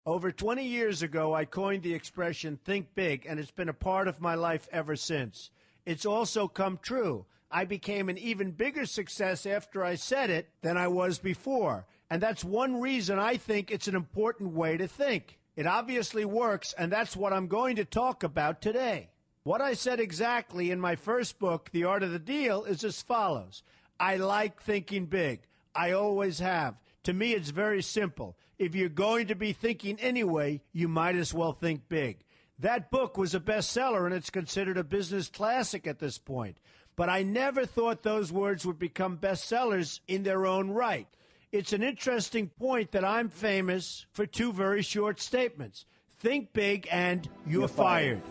Over 20 years ago, I coined the expression think big, and it's been a part of my life ever since. It's also come true. I became an even bigger success after I said it than I was before. And that's one reason I think it's an important way to think. It obviously works, and that's what I'm going to talk about today. What I said exactly in my first book, The Art of the Deal, is as follows. I like thinking big. I always have. To me, it's very simple. If you're going to be thinking anyway, you might as well think big. That book was a bestseller, and it's considered a business classic at this point. But I never thought those words would become bestsellers in their own right. It's an interesting point that I'm famous for two very short statements. Think big and you're fired.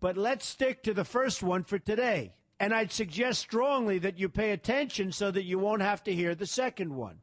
But let's stick to the first one for today. And I'd suggest strongly that you pay attention so that you won't have to hear the second one.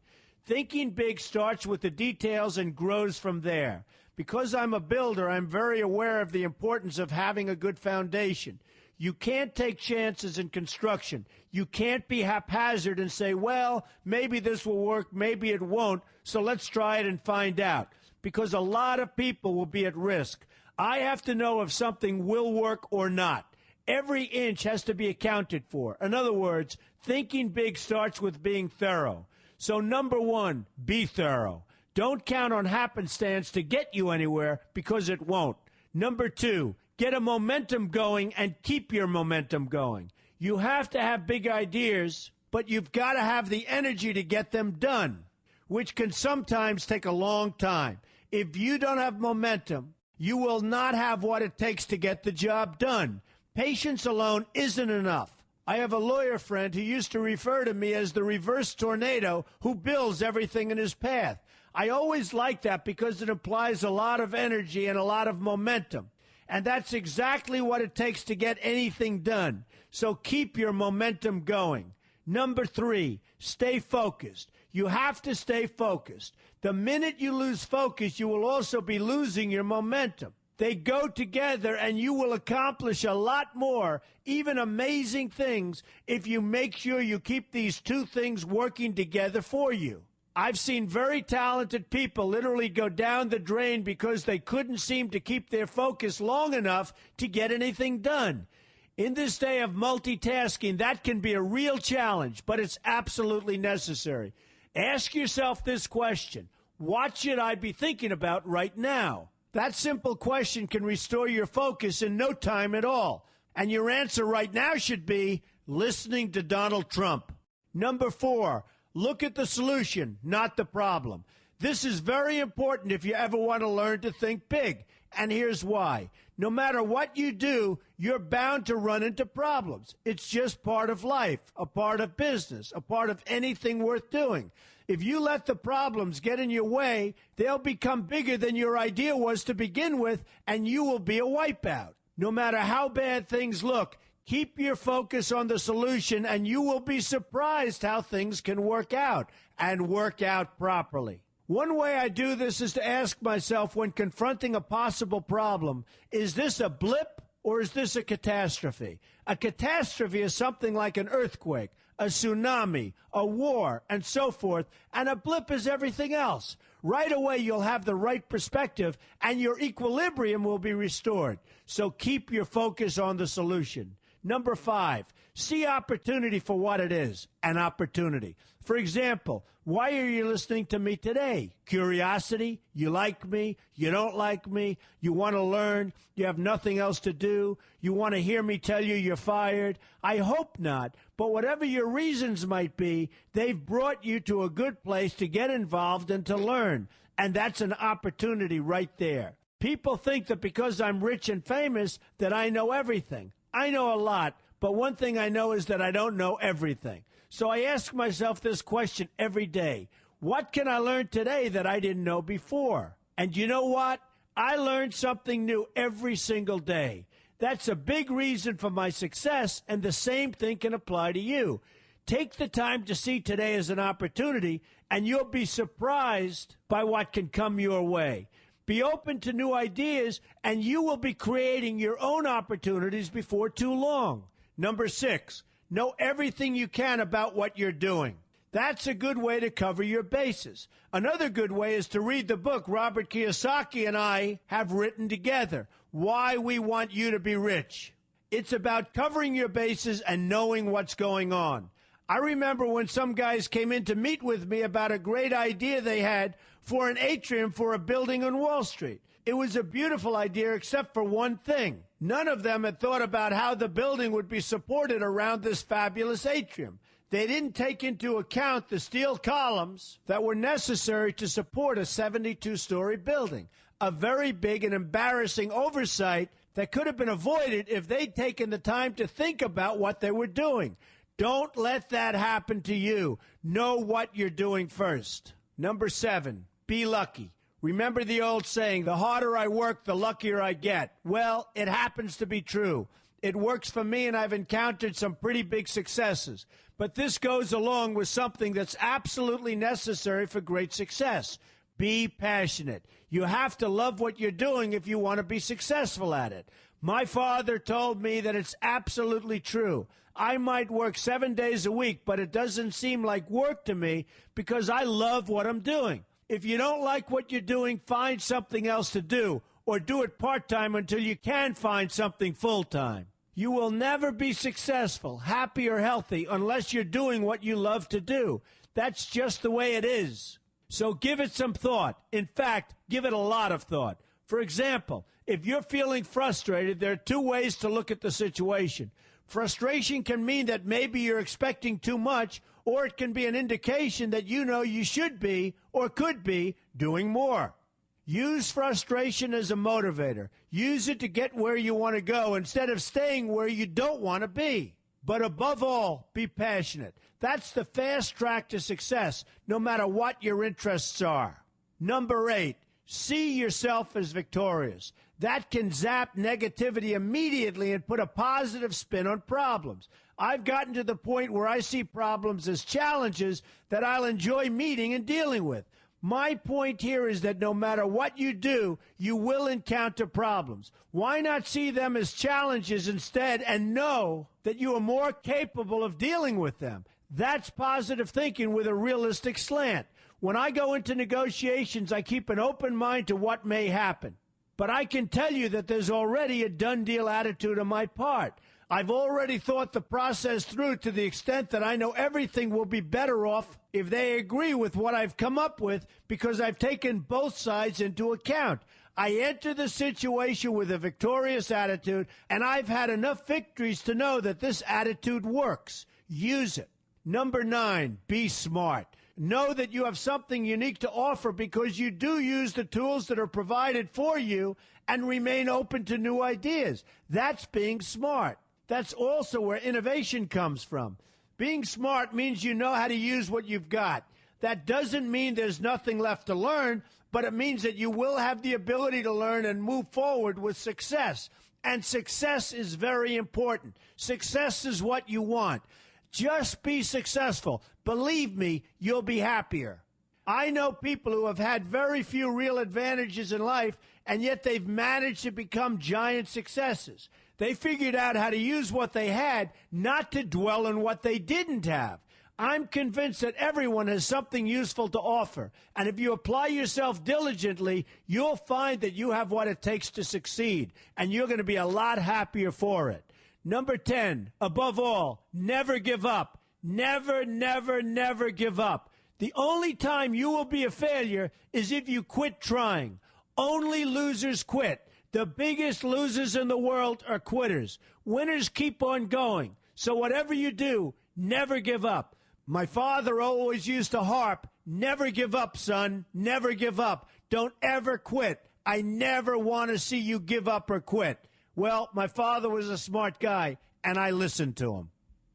Thinking big starts with the details and grows from there. Because I'm a builder, I'm very aware of the importance of having a good foundation. You can't take chances in construction. You can't be haphazard and say, well, maybe this will work, maybe it won't, so let's try it and find out. Because a lot of people will be at risk. I have to know if something will work or not. Every inch has to be accounted for. In other words, thinking big starts with being thorough. So number one, be thorough. Don't count on happenstance to get you anywhere because it won't. Number two, get a momentum going and keep your momentum going. You have to have big ideas, but you've got to have the energy to get them done, which can sometimes take a long time. If you don't have momentum, you will not have what it takes to get the job done. Patience alone isn't enough. I have a lawyer friend who used to refer to me as the reverse tornado who builds everything in his path. I always like that because it implies a lot of energy and a lot of momentum. And that's exactly what it takes to get anything done. So keep your momentum going. Number three, stay focused. You have to stay focused. The minute you lose focus, you will also be losing your momentum. They go together, and you will accomplish a lot more, even amazing things, if you make sure you keep these two things working together for you. I've seen very talented people literally go down the drain because they couldn't seem to keep their focus long enough to get anything done. In this day of multitasking, that can be a real challenge, but it's absolutely necessary. Ask yourself this question: what should I be thinking about right now? That simple question can restore your focus in no time at all. And your answer right now should be listening to Donald Trump. Number four, look at the solution, not the problem. This is very important if you ever want to learn to think big. And here's why. No matter what you do, you're bound to run into problems. It's just part of life, a part of business, a part of anything worth doing. If you let the problems get in your way, they'll become bigger than your idea was to begin with, and you will be a wipeout. No matter how bad things look, keep your focus on the solution, and you will be surprised how things can work out, and work out properly. One way I do this is to ask myself when confronting a possible problem, is this a blip or is this a catastrophe? A catastrophe is something like an earthquake, a tsunami, a war, and so forth, and a blip is everything else. Right away, you'll have the right perspective, and your equilibrium will be restored. So keep your focus on the solution. Number five, see opportunity for what it is, an opportunity. For example, why are you listening to me today? Curiosity? You like me? You don't like me? You want to learn? You have nothing else to do? You want to hear me tell you you're fired? I hope not. But whatever your reasons might be, they've brought you to a good place to get involved and to learn. And that's an opportunity right there. People think that because I'm rich and famous that I know everything. I know a lot, but one thing I know is that I don't know everything. So I ask myself this question every day. What can I learn today that I didn't know before? And you know what? I learn something new every single day. That's a big reason for my success, and the same thing can apply to you. Take the time to see today as an opportunity, and you'll be surprised by what can come your way. Be open to new ideas, and you will be creating your own opportunities before too long. Number six, know everything you can about what you're doing. That's a good way to cover your bases. Another good way is to read the book Robert Kiyosaki and I have written together, Why We Want You to Be Rich. It's about covering your bases and knowing what's going on. I remember when some guys came in to meet with me about a great idea they had for an atrium for a building on Wall Street. It was a beautiful idea except for one thing. None of them had thought about how the building would be supported around this fabulous atrium. They didn't take into account the steel columns that were necessary to support a 72-story building, a very big and embarrassing oversight that could have been avoided if they'd taken the time to think about what they were doing. Don't let that happen to you. Know what you're doing first. Number 7, be lucky. Remember the old saying, the harder I work, the luckier I get. Well, it happens to be true. It works for me, and I've encountered some pretty big successes. But this goes along with something that's absolutely necessary for great success. Be passionate. You have to love what you're doing if you want to be successful at it. My father told me that it's absolutely true. I might work 7 days a week, but it doesn't seem like work to me because I love what I'm doing. If you don't like what you're doing, find something else to do, or do it part-time until you can find something full-time. You will never be successful, happy, or healthy unless you're doing what you love to do. That's just the way it is. So give it some thought. In fact, give it a lot of thought. For example, if you're feeling frustrated, there are 2 ways to look at the situation. Frustration can mean that maybe you're expecting too much, or it can be an indication that you know you should be or could be doing more. Use frustration as a motivator. Use it to get where you want to go instead of staying where you don't want to be. But above all, be passionate. That's the fast track to success, no matter what your interests are. Number 8, see yourself as victorious. That can zap negativity immediately and put a positive spin on problems. I've gotten to the point where I see problems as challenges that I'll enjoy meeting and dealing with. My point here is that no matter what you do, you will encounter problems. Why not see them as challenges instead and know that you are more capable of dealing with them? That's positive thinking with a realistic slant. When I go into negotiations, I keep an open mind to what may happen. But I can tell you that there's already a done deal attitude on my part. I've already thought the process through to the extent that I know everything will be better off if they agree with what I've come up with because I've taken both sides into account. I enter the situation with a victorious attitude, and I've had enough victories to know that this attitude works. Use it. Number 9, be smart. Know that you have something unique to offer because you do use the tools that are provided for you and remain open to new ideas. That's being smart. That's also where innovation comes from. Being smart means you know how to use what you've got. That doesn't mean there's nothing left to learn, but it means that you will have the ability to learn and move forward with success. And success is very important. Success is what you want. Just be successful. Believe me, you'll be happier. I know people who have had very few real advantages in life, and yet they've managed to become giant successes. They figured out how to use what they had, not to dwell on what they didn't have. I'm convinced that everyone has something useful to offer, and if you apply yourself diligently, you'll find that you have what it takes to succeed, and you're going to be a lot happier for it. Number 10, above all, never give up. Never, never, never give up. The only time you will be a failure is if you quit trying. Only losers quit. The biggest losers in the world are quitters. Winners keep on going. So whatever you do, never give up. My father always used to harp, never give up, son, never give up. Don't ever quit. I never want to see you give up or quit. Well, my father was a smart guy, and I listened to him.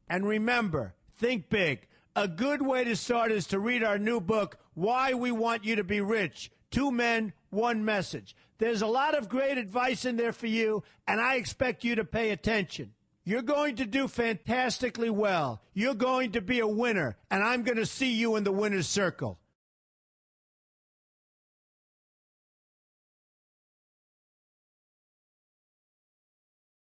And remember, think big. A good way to start is to read our new book, Why We Want You to Be Rich. 2 men, 1 message. There's a lot of great advice in there for you, and I expect you to pay attention. You're going to do fantastically well. You're going to be a winner, and I'm going to see you in the winner's circle.